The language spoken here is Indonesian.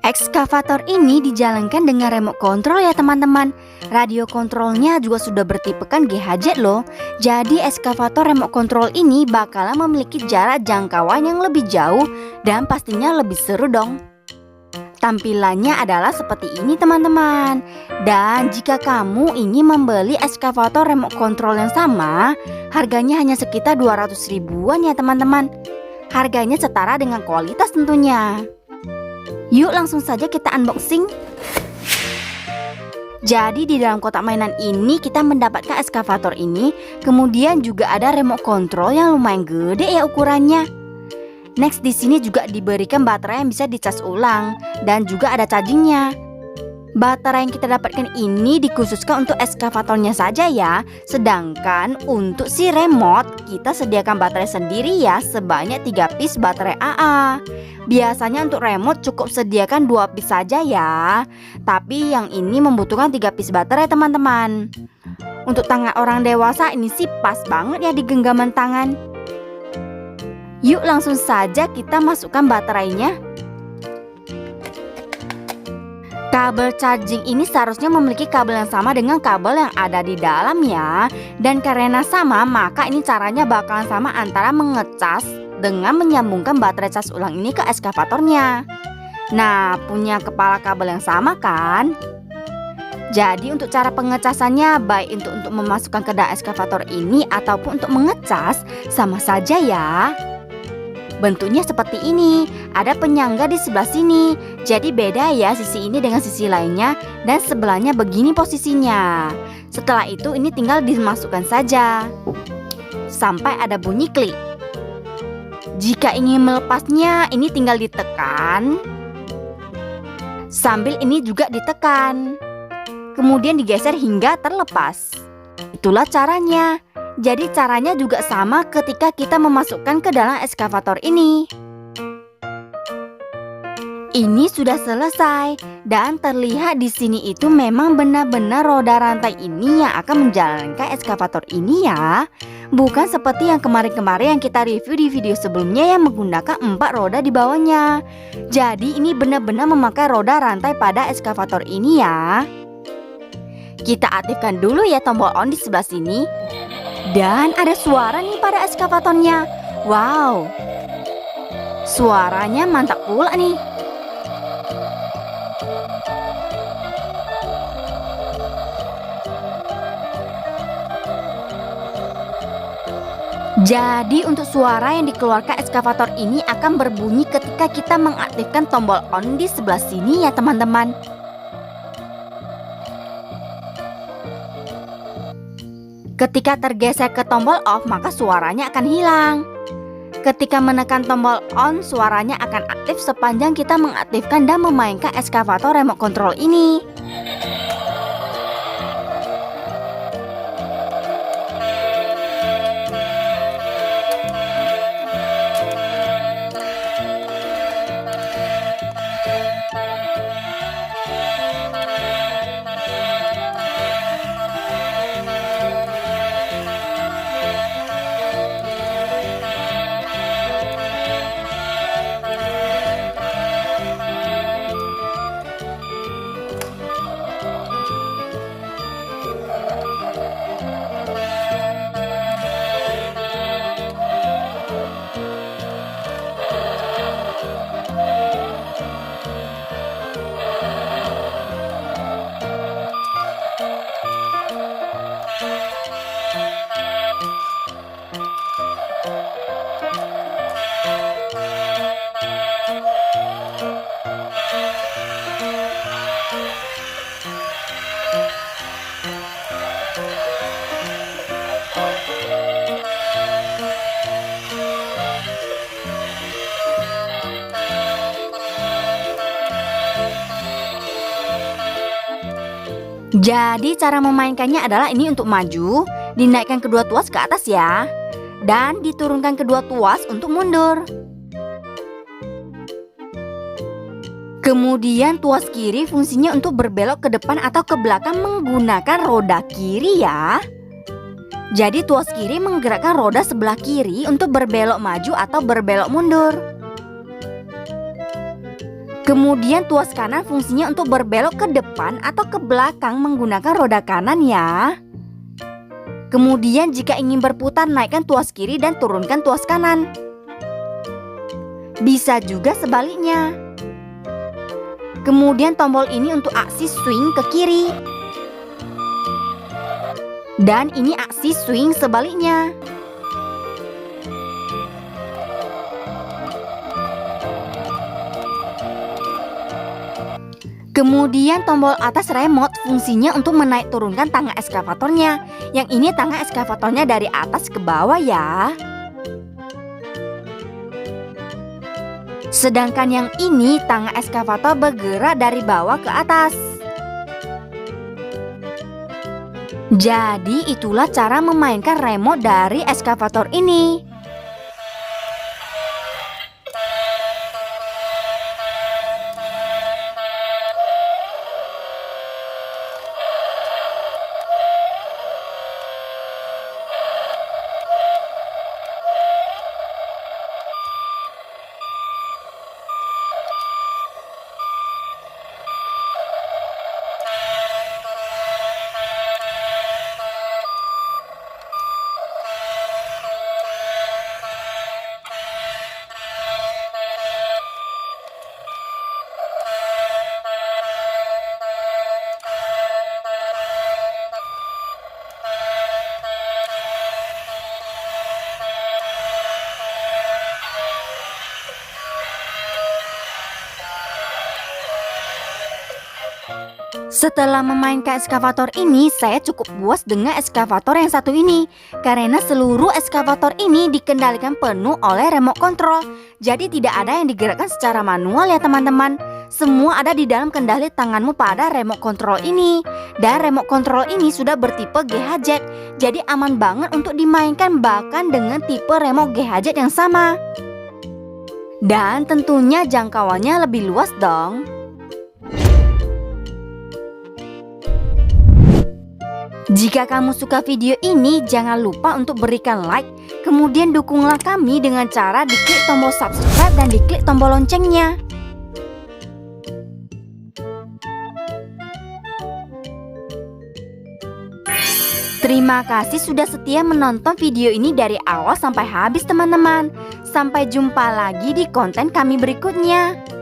Ekskavator ini dijalankan dengan remote control ya teman-teman. Radio kontrolnya juga sudah bertipekan GHZ loh. Jadi ekskavator remote control ini bakalan memiliki jarak jangkauan yang lebih jauh dan pastinya lebih seru dong. Tampilannya adalah seperti ini teman-teman. Dan jika kamu ingin membeli ekskavator remote control yang sama, harganya hanya sekitar 200 ribuan ya teman-teman. Harganya setara dengan kualitas tentunya. Yuk langsung saja kita unboxing. Jadi di dalam kotak mainan ini kita mendapatkan ekskavator ini. Kemudian juga ada remote control yang lumayan gede ya ukurannya. Next di sini juga diberikan baterai yang bisa dicas ulang dan juga ada chargingnya. Baterai yang kita dapatkan ini dikhususkan untuk ekskavatornya saja ya. Sedangkan untuk si remote kita sediakan baterai sendiri ya, sebanyak 3 piece baterai AA. Biasanya untuk remote cukup sediakan 2 piece saja ya. Tapi yang ini membutuhkan 3 piece baterai teman-teman. Untuk tangan orang dewasa ini sih pas banget ya di genggaman tangan. Yuk langsung saja kita masukkan baterainya. Kabel charging ini seharusnya memiliki kabel yang sama dengan kabel yang ada di dalam ya. Dan karena sama maka ini caranya bakalan sama antara mengecas dengan menyambungkan baterai cas ulang ini ke ekskavatornya. Nah, punya kepala kabel yang sama kan? Jadi untuk cara pengecasannya baik untuk memasukkan ke dalam ekskavator ini ataupun untuk mengecas sama saja ya. Bentuknya seperti ini, ada penyangga di sebelah sini. Jadi beda ya sisi ini dengan sisi lainnya. Dan sebelahnya begini posisinya. Setelah itu ini tinggal dimasukkan saja sampai ada bunyi klik. Jika ingin melepasnya ini tinggal ditekan. Sambil ini juga ditekan. Kemudian digeser hingga terlepas. Itulah caranya. Jadi caranya juga sama ketika kita memasukkan ke dalam ekskavator ini. Ini sudah selesai dan terlihat di sini itu memang benar-benar roda rantai ini yang akan menjalankan ekskavator ini ya. Bukan seperti yang kemarin-kemarin yang kita review di video sebelumnya yang menggunakan 4 roda di bawahnya. Jadi ini benar-benar memakai roda rantai pada ekskavator ini ya. Kita aktifkan dulu ya tombol on di sebelah sini. Dan ada suara nih pada ekskavatornya. Wow, suaranya mantap pula nih. Jadi untuk suara yang dikeluarkan ekskavator ini akan berbunyi ketika kita mengaktifkan tombol on di sebelah sini ya teman-teman. Ketika tergeser ke tombol off maka suaranya akan hilang. Ketika menekan tombol on suaranya akan aktif sepanjang kita mengaktifkan dan memainkan ekskavator remote control ini. Jadi cara memainkannya adalah ini untuk maju, dinaikkan kedua tuas ke atas ya. Dan diturunkan kedua tuas untuk mundur. Kemudian tuas kiri fungsinya untuk berbelok ke depan atau ke belakang menggunakan roda kiri ya. Jadi tuas kiri menggerakkan roda sebelah kiri untuk berbelok maju atau berbelok mundur. Kemudian tuas kanan fungsinya untuk berbelok ke depan atau ke belakang menggunakan roda kanan ya. Kemudian jika ingin berputar, naikkan tuas kiri dan turunkan tuas kanan. Bisa juga sebaliknya. Kemudian tombol ini untuk aksi swing ke kiri. Dan ini aksi swing sebaliknya. Kemudian tombol atas remote fungsinya untuk menaik turunkan tangga eskavatornya. Yang ini tangga eskavatornya dari atas ke bawah ya. Sedangkan yang ini tangga eskavator bergerak dari bawah ke atas. Jadi itulah cara memainkan remote dari eskavator ini. Setelah memainkan eskavator ini, saya cukup puas dengan eskavator yang satu ini. Karena seluruh eskavator ini dikendalikan penuh oleh remote control. Jadi tidak ada yang digerakkan secara manual ya teman-teman. Semua ada di dalam kendali tanganmu pada remote control ini. Dan remote control ini sudah bertipe GHz. Jadi aman banget untuk dimainkan bahkan dengan tipe remote GHz yang sama. Dan tentunya jangkauannya lebih luas dong. Jika kamu suka video ini, jangan lupa untuk berikan like. Kemudian dukunglah kami dengan cara diklik tombol subscribe dan diklik tombol loncengnya. Terima kasih sudah setia menonton video ini dari awal sampai habis teman-teman. Sampai jumpa lagi di konten kami berikutnya.